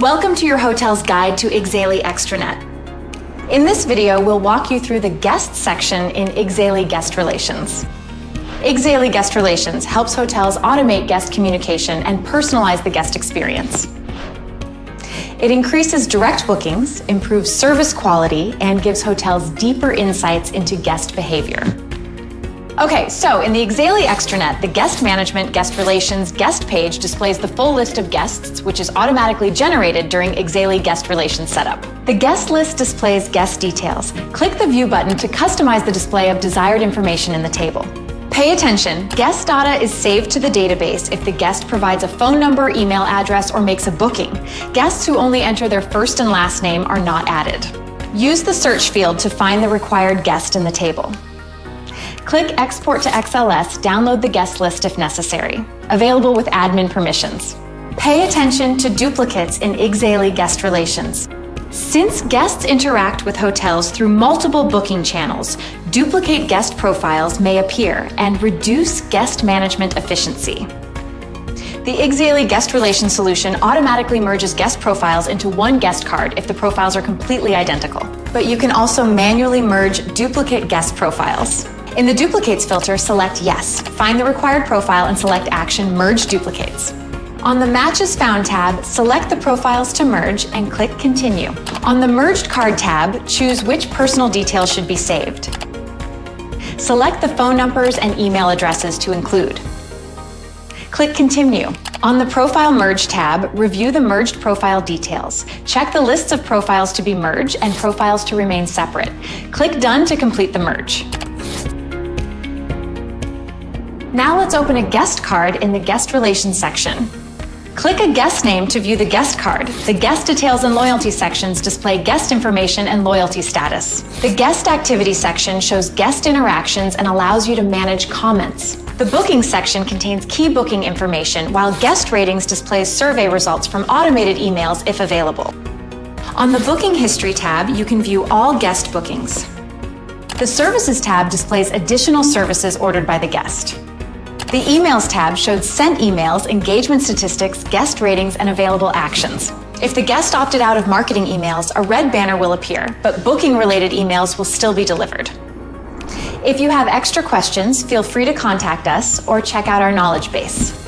Welcome to your hotel's guide to Exely Extranet. In this video, we'll walk you through the guest section in Exely Guest Relations. Exely Guest Relations helps hotels automate guest communication and personalize the guest experience. It increases direct bookings, improves service quality, and gives hotels deeper insights into guest behavior. Okay, so in the Exely Extranet, the Guest Management, Guest Relations guest page displays the full list of guests, which is automatically generated during Exely Guest Relations setup. The guest list displays guest details. Click the View button to customize the display of desired information in the table. Pay attention, guest data is saved to the database if the guest provides a phone number, email address, or makes a booking. Guests who only enter their first and last name are not added. Use the search field to find the required guest in the table. Click Export to XLS, download the guest list if necessary. Available with admin permissions. Pay attention to duplicates in Exely Guest Relations. Since guests interact with hotels through multiple booking channels, duplicate guest profiles may appear and reduce guest management efficiency. The Exely Guest Relations solution automatically merges guest profiles into one guest card if the profiles are completely identical. But you can also manually merge duplicate guest profiles. In the Duplicates filter, select Yes. Find the required profile and select Action Merge Duplicates. On the Matches Found tab, select the profiles to merge and click Continue. On the Merged Card tab, choose which personal details should be saved. Select the phone numbers and email addresses to include. Click Continue. On the Profile Merge tab, review the merged profile details. Check the lists of profiles to be merged and profiles to remain separate. Click Done to complete the merge. Now let's open a guest card in the Guest Relations section. Click a guest name to view the guest card. The Guest Details and Loyalty sections display guest information and loyalty status. The Guest Activity section shows guest interactions and allows you to manage comments. The Booking section contains key booking information, while Guest Ratings displays survey results from automated emails if available. On the Booking History tab, you can view all guest bookings. The Services tab displays additional services ordered by the guest. The Emails tab shows sent emails, engagement statistics, guest ratings, and available actions. If the guest opted out of marketing emails, a red banner will appear, but booking-related emails will still be delivered. If you have extra questions, feel free to contact us or check out our knowledge base.